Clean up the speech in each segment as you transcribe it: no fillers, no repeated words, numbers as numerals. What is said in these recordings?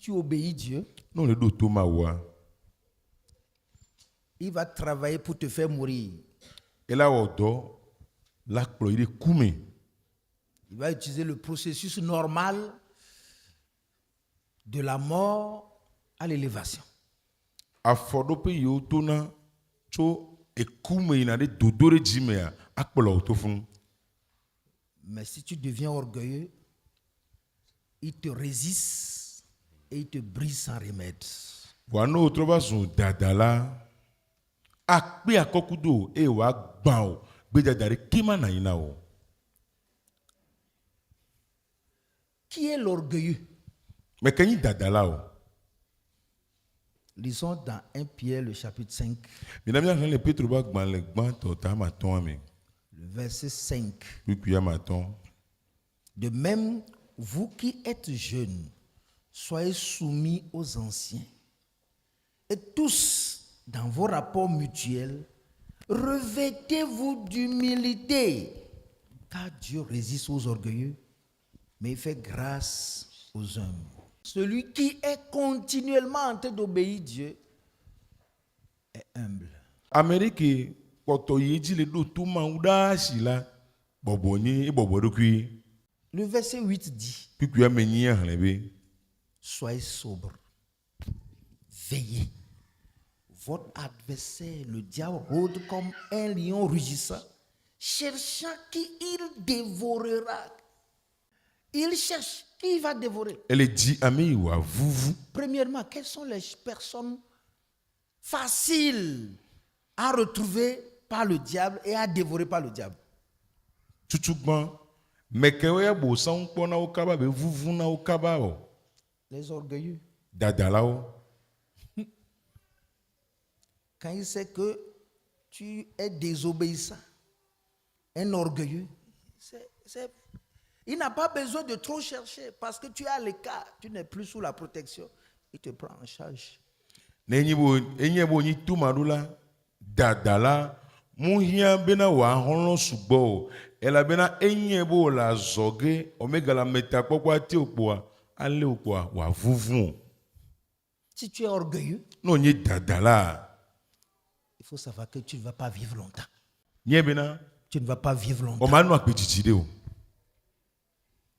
tu obéis Dieu, Non, le do to ma wa. il va travailler pour te faire mourir. Et là, odo, la kplo il est kume. Il va utiliser le processus normal de la mort à l'élévation. Afodo pe yo to na cho e kume ina de dodore jimea akplo to fun. Mais si tu deviens orgueilleux, il te résiste et il te brise sans remède. Wano o trova zun dadala. Akpe akokudo e wa gba o. Gbe dadare kima na ina o. Qui est l'orgueilleux? Mais kanyi dadala o. Lisons dans 1 Pierre, le chapitre 5, Mesdames et messieurs, le Pétre va gban le gban to ta ma ton ami. le verset 5. Puis ya ma ton. De même, vous qui êtes jeunes, soyez soumis aux anciens. Et tous, dans vos rapports mutuels, revêtez-vous d'humilité, car Dieu résiste aux orgueilleux, mais il fait grâce aux humbles. Celui qui est continuellement en train d'obéir Dieu est humble. Amérique poto yeji le do to ma uda shila bobo ni e bobo do kui. Le verset 8 dit, Puis ya menyi han lebe. soyez sobres, veillez. Votre adversaire, le diable, rôde comme un lion rugissant, cherchant qui il dévorera. Il cherche qui il va dévorer. Elle dit ami wa vuvu. Premièrement, quelles sont les personnes faciles à retrouver par le diable et à dévorer par le diable? Chuchugban. Mekewe ya bo san kpo na okaba be vuvu na okaba o. Les orgueilleux. Dadala o. Quand il sait que tu es désobéissant, un orgueilleux, il n'a pas besoin de trop chercher parce que tu es à l'écart, tu n'es plus sous la protection. Il te prend en charge. Nenyi bo ni tumadula dadala muhia bena wa honlo subo. Ela bena enye bo la zoge omega la meta kokwa ti okwa ale okwa wa vuvu. Si tu es orgueilleux, No ni dadala. il faut savoir que tu ne vas pas vivre longtemps. Nye bena Tu ne vas pas vivre o longtemps. manu akpetitide o.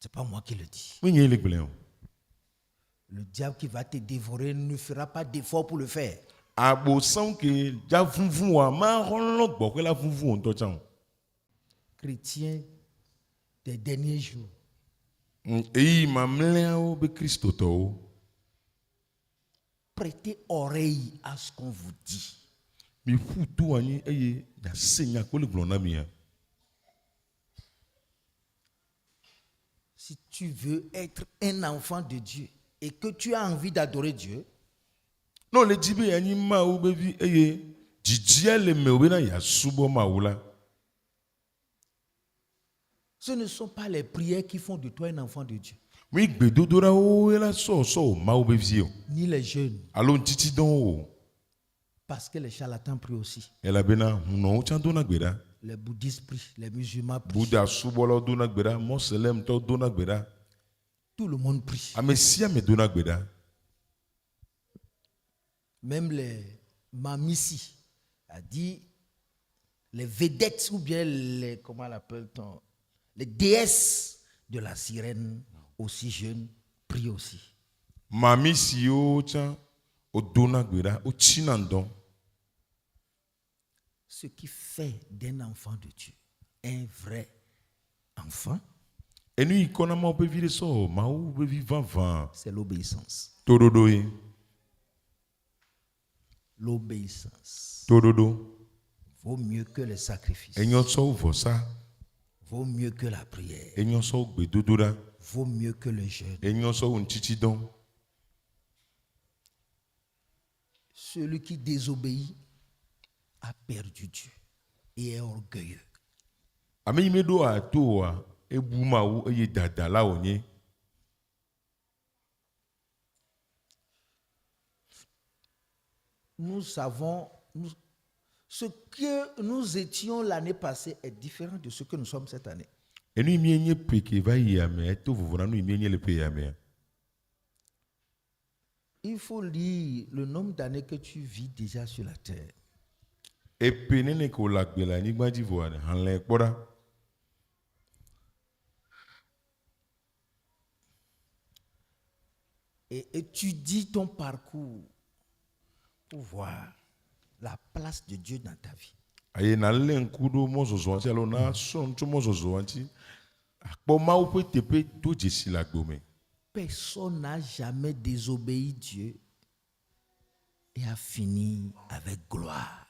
Ce n'est pas moi qui le dis. Mi nye legbele o. Le diable qui va te dévorer ne fera pas d'effort pour le faire. Abo san ke ja vuvu wa ma honlo gbo ke la vuvu on to chan. Chrétiens des derniers jours, Eyi mamle o be Kristo to o. prêtez oreille à ce qu'on vous dit. Mi futu anyi eye ya senya ko le glona mi. Si tu veux être un enfant de Dieu et que tu as envie d'adorer Dieu, Non le jibe anyi ma o be vi eye jijia le me o be na ya subo ma o la. ce ne sont pas les prières qui font de toi un enfant de Dieu, Mi gbedodora o ela so ma o be vi o. ni les jeunes, Alo ntiti don o. parce que les charlatans prient aussi. Ela bena no chan do na gbeda. Les bouddhistes prient, les musulmans prient, Buddha subo lo do na gbeda, Muslim to do na gbeda. tout le monde prie. Amesia me do na gbeda. Même les mamissis, a dit les vedettes ou bien les, comment l'appelle-t-on, les déesses de la sirène, aussi jeunes, prient aussi. Mami si o chan o do na gbeda, o chinandon. Ce qui fait d'un enfant de Dieu un vrai enfant, Enu ikona ma o be vi de so, ma o be vi van. c'est l'obéissance. Tododo e. L'obéissance Tododo. vaut mieux que les sacrifices, Enyo so vosa. vaut mieux que la prière, Enyo so gbedodora. vaut mieux que le jeûne. Enyo so ntiti don. Celui qui désobéit a perdu Dieu et est orgueilleux. Ame ime do a to a ebu ma wo eye dadala onye. Nous savons, ce que nous étions l'année passée est différent de ce que nous sommes cette année. Enu ime enye peke va yame, to vovona nu ime enye le pe yame. Il faut lire le nombre d'années que tu vis déjà sur la terre. Epe nene ko la gbe la nyigba dzi vo hanle kpoda. Et étudie ton parcours pour voir la place de Dieu dans ta vie. Aye na le nkudo mo zozo anti alo na so ntu mo zozo anti. Akpo ma wo pe tepe to jesi la gbo me. Personne n'a jamais désobéi Dieu et a fini avec gloire.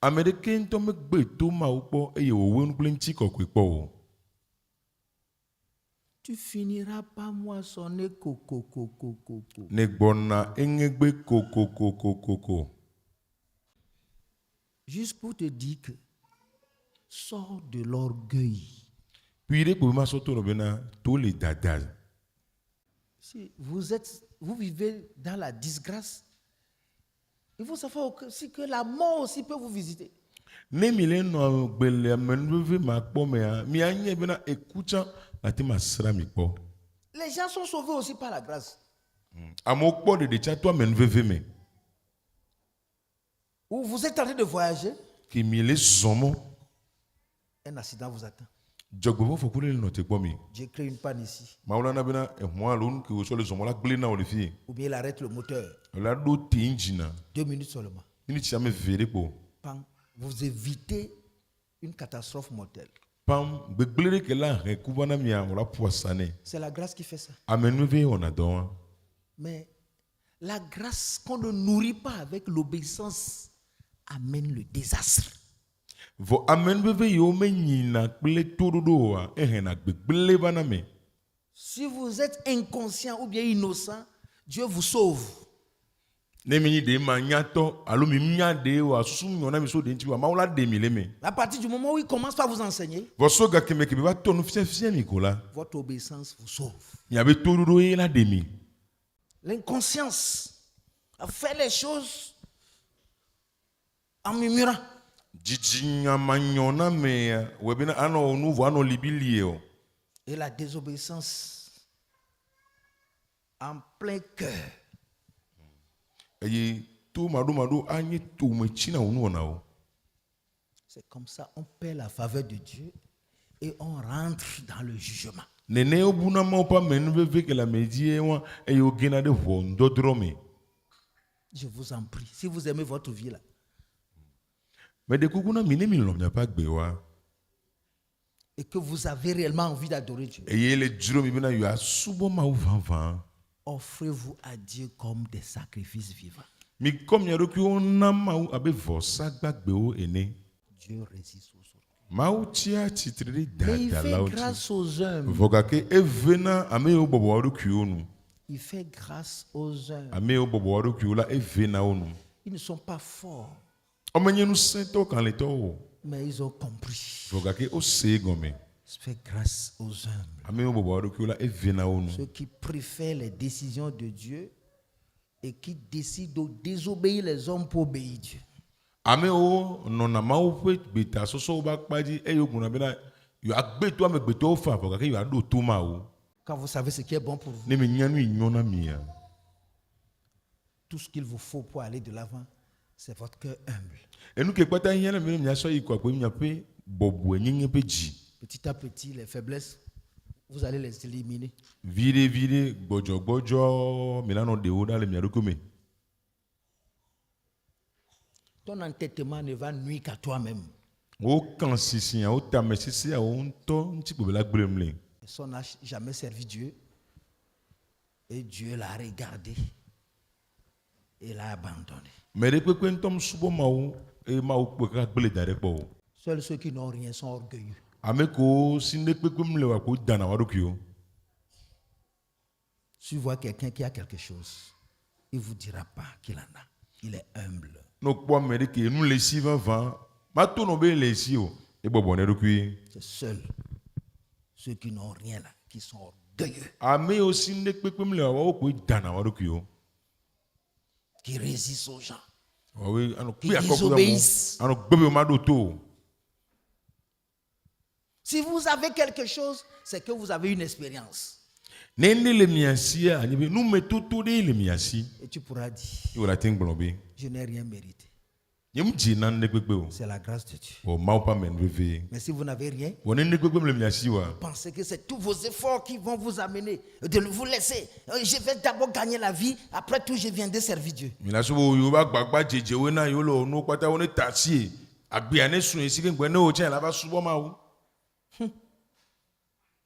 Amerike nto me gbe to ma wo po eye wo we nukle nti kokwe po o. Tu finiras par moissonner coco. Ne gbona engegbe koko. Juste pour te dire que sors de l'orgueil. Puis re ko ma so to no bena to le dadaz. Si vous vivez dans la disgrâce, il faut savoir aussi que la mort aussi peut vous visiter. Ne mi le no gbele menveve ma kpo me a mi anye bena ekucha ati ma sra mi kpo. Les gens sont sauvés aussi par la grâce. Amo kpo de cha to menveve me. Ou vous êtes en train de voyager, Ki mi le zomo un accident vous attend. jogbo fo kule no te kpo mi. Dieu crée une panne ici. Maula na bena e mo alun ki o so le zomo la gbele na o le fi. Ou bien il arrête le moteur. La do te engine 2 minutes seulement. ni ti ame vere kpo. Pam, vous évitez une catastrophe mortelle. Pam gbegbele ke la re kubana mi a la poisane. C'est la grâce qui fait ça. Amenveve on a don. Mais la grâce qu'on ne nourrit pas avec l'obéissance amène le désastre. Vo amenveve yo me nyina kple tododo a ehena gbegbele bana me. Si vous êtes inconscient ou bien innocent, Dieu vous sauve. Ne mi ni de ma nyato alo mi nya de wa susum nyona mi so de nti wa maula de mi le me. À partir du moment où il commence par vous enseigner, Vo so ga keme ke ba tonu fie Nicolas. votre obéissance vous sauve. Nya be tododo e la de mi. L'inconscience a fait les choses en murmurant. Jijinya manyona me webina ano nouveau ano libilie o. Et la désobéissance en plein cœur. Eye to mado anye to me china onu ona o. C'est comme ça on perd la faveur de Dieu et on rentre dans le jugement. Nene obuna ma pa menveve ke la medie wa e yo gena de ho ndodro me. Je vous en prie, si vous aimez votre vie là, Mais de kukuna mine mi lo nya pa gbe wa. et que vous avez réellement envie d'adorer Dieu, Eye le djuro mi bena yo asubo ma u vanvan. offrez-vous à Dieu comme des sacrifices vivants. Mi kom nya doku ona ma u abe vosa gbagbe o ene. Dieu résiste aux autres. Ma u tia titriri Mais il dada fait la o ti. grâce aux hommes. Voga ke evena ame yo bobo wa doku onu. Il fait grâce aux hommes. Ame yo bobo wa doku la evena onu. Ils ne sont pas forts, Omenye nu sento kan le to. mais ils ont compris. Voga ke o se gome. Il fait grâce aux hommes. Ame yo bobo wa doku la evena onu. Ceux qui préfèrent les décisions de Dieu et qui décident de désobéir les hommes pour obéir Dieu. Ame o nona ma o pe beta soso ba paji e yo guna bena yo agbeto ame gbeto fa voga ke yo ado to ma o. Quand vous savez ce qui est bon pour vous, Ne me nyanu inyona mia. tout ce qu'il vous faut pour aller de l'avant, c'est votre cœur humble. Enu ke pata hiana me nya so yi kwa pe nya pe bobu enyenye pe ji. Petit à petit, les faiblesses, vous allez les éliminer. Vire gbojo milano de oda le mia dokume. Ton entêtement ne va nuire qu'à toi-même. O kan sisi o ta me sisi a o nto nti ko bela gbremle. Personne n'a jamais servi Dieu et Dieu l'a regardé et l'a abandonné. Me de pe ntom subo ma o e ma o pe ka gbele dare po. Seuls ceux qui n'ont rien sont orgueilleux. Ame ko sinde pe mle wa ko dana wa dokio. Si vous voyez quelqu'un qui a quelque chose, il ne vous dira pas qu'il en a. Il est humble. No po me de ke nu le si van ma to no be le si o e bobo ne dokui. C'est seuls ceux qui n'ont rien là, qui sont orgueilleux, Ame o sinde pe mle wa o ko dana wa dokio. qui résistent aux gens. Oui, ano Qui pe akoko désobéissent. ano gbebe ma do to. Si vous avez quelque chose, c'est que vous avez une expérience. Nene le miasi a nyebe nous mettons tout de le miasi. Et tu pourras dire, Il va ting blombe. je n'ai rien mérité. Yem jinan ne gbegbe o. C'est la grâce de Dieu. O mau pa men reve. Mais si vous n'avez rien, Won ne gbegbe le miasi wa. pensez que c'est tous vos efforts qui vont vous amener de vous laisser. Je vais d'abord gagner la vie, après tout je viendrai servir Dieu. Mina so yo ba gbagba jeje we na yo lo no pata woni tasi. Agbe ane sun esi ke ngbe na o chen la ba subo ma o.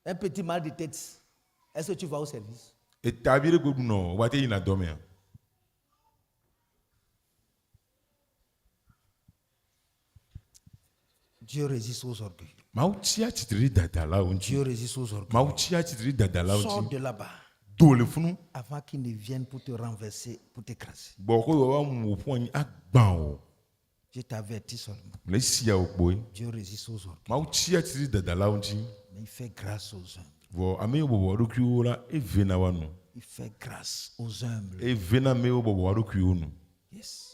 Un petit mal de tête, est-ce que tu vas au service? Et tabire gbedu no wa te ina dome ya. Dieu résiste aux orgueils. Mau tia titri dadala onji. Dieu résiste aux orgueils. Mau tia titri dadala Sors onji. de là-bas Do le funu. avant qu'ils ne viennent pour te renverser, pour t'écraser. Bo ko yo wa mu point agban o. Je t'avertis seulement. Le sia o boy. Dieu résiste aux orgueils, Mau tia titri dadala onji. mais il fait grâce aux humbles. Vo ame yo bo ru kiwo la e vena wa no. Il fait grâce aux humbles. E vena me yo bo ru kiwo no. Yes.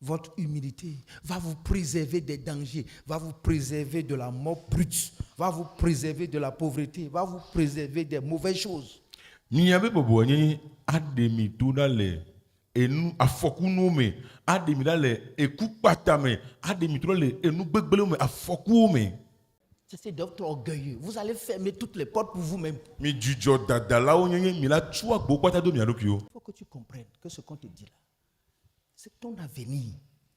Votre humilité va vous préserver des dangers, va vous préserver de la mort brute, va vous préserver de la pauvreté, va vous préserver des mauvaises choses. Miabe bobo nyi ademi to na le enu afoku no me ademi la le eku pata me ademi to le enu gbegbele me afoku me. C'est d'être orgueilleux. Vous allez fermer toutes les portes pour vous-même. Mi jujo dadala o nyi mi la tu agbo pata do mi adokio. Il faut que tu comprennes que ce qu'on te dit là, c'est ton avenir.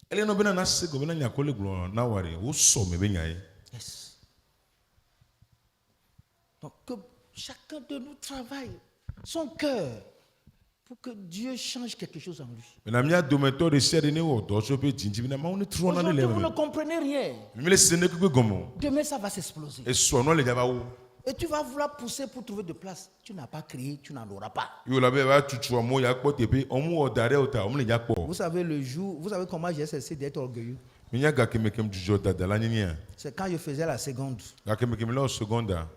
Ele no bena na se go bena nyakole glo na ware o so me be nyae. Yes. Donc que chacun de nous travaille son cœur pour que Dieu change quelque chose en lui. Na mi adometo de se de ne wo do so pe jinji na ma oni tro na Aujourd'hui, le vous ne le. comprenez rien. Mi le se ne ku gomo. Demain, ça va s'exploser. E so no le jaba wo. Et tu vas vouloir pousser pour trouver de place. Tu n'as pas créé, tu n'en auras pas. Yo la be ba tutu mo ya po tepe omu odare ota omu le ja po. Vous savez le jour, vous savez comment j'ai cessé d'être orgueilleux. Mi nya ga keme kem jujo dadala nyi ya. C'est quand je faisais la seconde. Ga keme kem la seconda.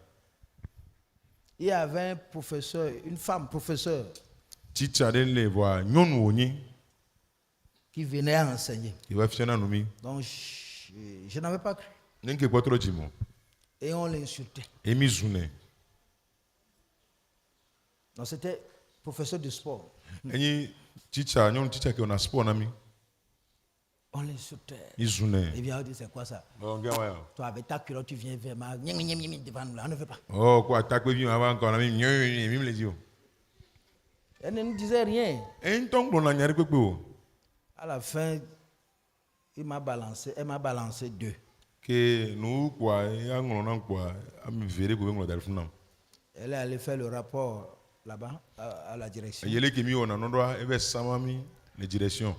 Il y avait un professeur, une femme professeur Teacher den le voa nyonu onyi. qui venait enseigner. Il va fiona no mi. Donc je n'avais pas cru. Nenke kwatro jimo. Et on l'insultait. Emi zune. Donc c'était professeur de sport. Enyi teacher nyonu teacher ke ona sport na mi. On l'insultait. Izune. Et bien on dit c'est quoi ça? Bon ga wa. Toi avec ta culotte tu viens vers moi. Devant nous là. On ne veut pas. Oh quoi attaque bi avant ko na mi mi le di o. Elle ne nous disait rien. En ton gbo na nyari pepe o. À la fin, elle m'a balancé 2. Que nous quoi ya ngolo na quoi ami vere ko ngolo dalfuna. Elle est allée faire le rapport là-bas à la direction. Yele ke mi ona no do e be samami les directions.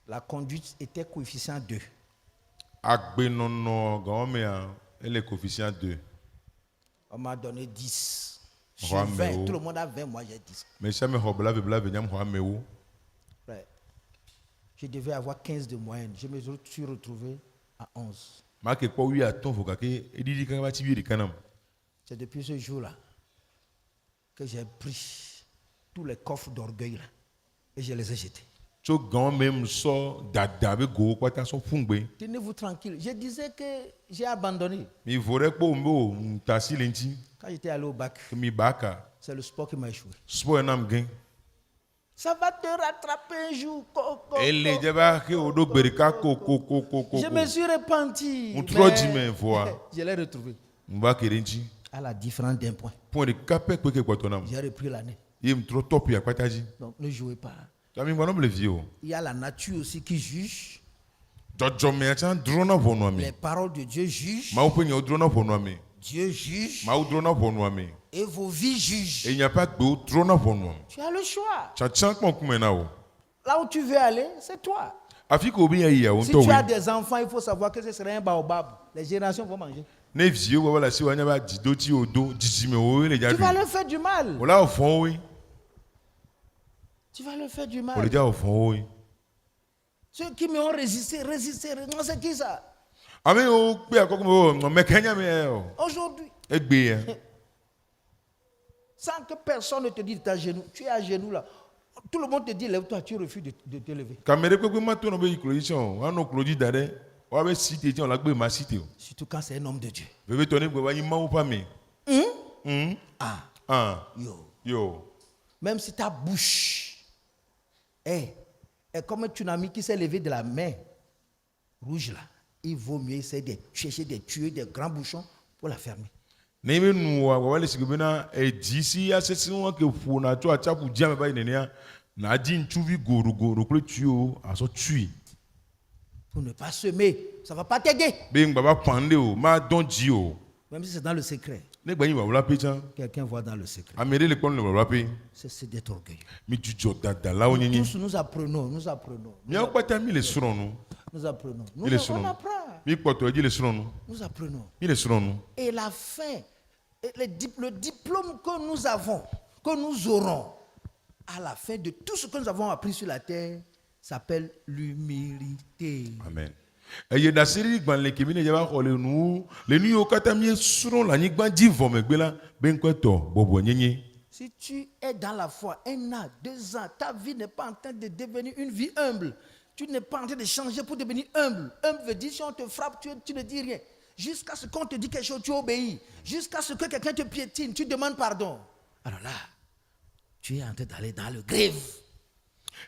La conduite était coefficient 2. Agbe nono ga o me a ele coefficient 2. On m'a donné 10. Ouais, Sur mais 20. oh. Tout le monde a 20, moi j'ai 10. Mais ça me hobla ve nyam ho amewo. Ouais. Je devais avoir 15 de moyenne. Je me suis retrouvé à 11. Ma ke kwa wi aton fo ka ke edidi kan ba ti bi kanam. C'est depuis ce jour-là que j'ai pris tous les coffres d'orgueil là et je les ai jetés. So gan même so dada be go kwata so fungbe. Tenez-vous tranquille. Je disais que j'ai abandonné. Mi vore po mbo ntasi lenti Quand j'étais allé au bac, ke mi baka. c'est le sport qui m'a échoué. Sport nam gen. Ça va te rattraper un jour. Ele jeba ke odo berika ko. Je me suis repenti. On trop mais dit mais voix. Je l'ai retrouvé. Mba kerenchi. À la différence d'un point. Point de capé que kwatonam. J'ai repris l'année. Yim trop top ya kwataji. Donc ne jouez pas. Tami ngwana le vieux. Il y a la nature aussi qui juge. Jojo me chan drona vonwa Les mi. paroles de Dieu jugent. Ma openye o drona vonwa mi. Dieu juge. Ma o drona vonwa mi. Et vos vies jugent. E nya pa gbe drona vonwa. Tu as le choix. Cha chan kon kumena o. Là où tu veux aller, c'est toi. Afi ko bi ya o Si nto tu as we. des enfants, il faut savoir que ce serait un baobab. Les générations vont manger. Ne vieux wa la si wa nya ba didoti odo jijime o le ja Tu vas du. leur faire du mal. O la o fon we. Tu vas leur faire du O le mal. ja o fon we. Ceux qui m'ont résisté. Non, c'est qui ça? Ame o pe akoko mo me kenya me o. Aujourd'hui, Egbe ya. sans que personne ne te dise t'es à genoux. Tu es à genoux là. Tout le monde te dit lève-toi, tu refuses de te lever. Kamere pe ma to no be iklojition. Wa no kloji dare. Wa be cité ti on la gbe ma cité o. Surtout quand c'est un homme de Dieu. Bebe toni gbe wa yin ma o pa mi. Ah, Yo. Même si ta bouche est comme un tsunami qui s'est levé de la mer rouge là, il vaut mieux essayer de chercher des tuyaux, des grands bouchons pour la fermer. Nebe nuwa wale sigubena disi ya sesi wa ke funa to achapu jame ba inenia na di nchuvi goro kule tuyo aso tui. Pour ne pas semer, ça va pas t'aider. Bing baba pande o ma don ji o. Même si c'est dans le secret. Ne gba yin wa wala pe chan. Quelqu'un voit dans le secret. Amere le kon le wala pe. C'est d'être orgueilleux. Mi jujo dada la onyenye. Tous nous apprenons. Mi a kwata mi le suron no. Nous apprenons. On apprend. Mi poto di le suron no. Nous apprenons. Mi le suron no. Et la fin, le diplôme que nous avons, que nous aurons, à la fin de tout ce que nous avons appris sur la terre, s'appelle l'humilité. Amen. Eye da seri gban le kemi ne jaba ko le nu yo kata mi suron la ni gban di vo megbe la ben ko to bobo nyenye. Si tu es dans la foi, 1 an, 2 ans, ta vie n'est pas en train de devenir une vie humble. Tu n'es pas en train de changer pour devenir humble. Humble veut dire si on te frappe, tu ne dis rien. Jusqu'à ce qu'on te dise quelque chose, tu obéis. Jusqu'à ce que quelqu'un te piétine, tu demandes pardon. Alors là, tu es en train d'aller dans le grève.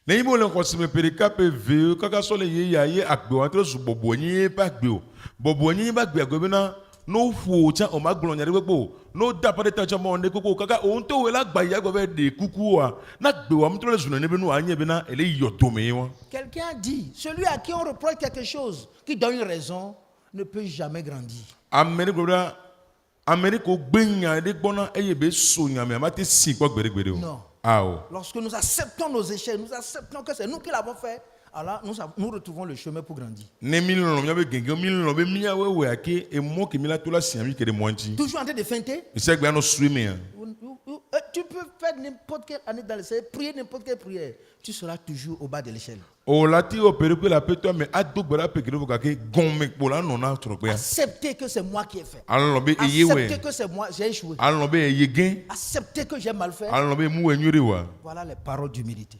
Ne mo le ko se me perika pe ve kaka so le ye ya ye agbe wa tro su bobo nyi pa gbe o. Bobo nyi ba gbe agbe na no fu cha o ma gbon nyare gbo no da pa de ta cha mo ne koko kaka o nto we la gba ya gbo be de kuku wa na gbe wa mtro le zuna ne be no anye be na ele yodomi wa. Quelqu'un dit, celui à qui on reproche quelque chose, qui donne une raison, ne peut jamais grandir. Amérique bra Amérique o gbenya de gbona eye be so nyame ma te sin po gbere o. Non. Lorsque nous acceptons nos échecs, nous acceptons que c'est nous qui l'avons fait, alors nous retrouvons le chemin pour grandir. Toujours en train de feinter. Tu peux faire n'importe quelle année dans le ciel, prier n'importe quelle prière. Tu seras toujours au bas de l'échelle. Acceptez que c'est moi qui ai fait. Acceptez que c'est moi, j'ai échoué. Acceptez que j'ai mal fait. Voilà les paroles d'humilité.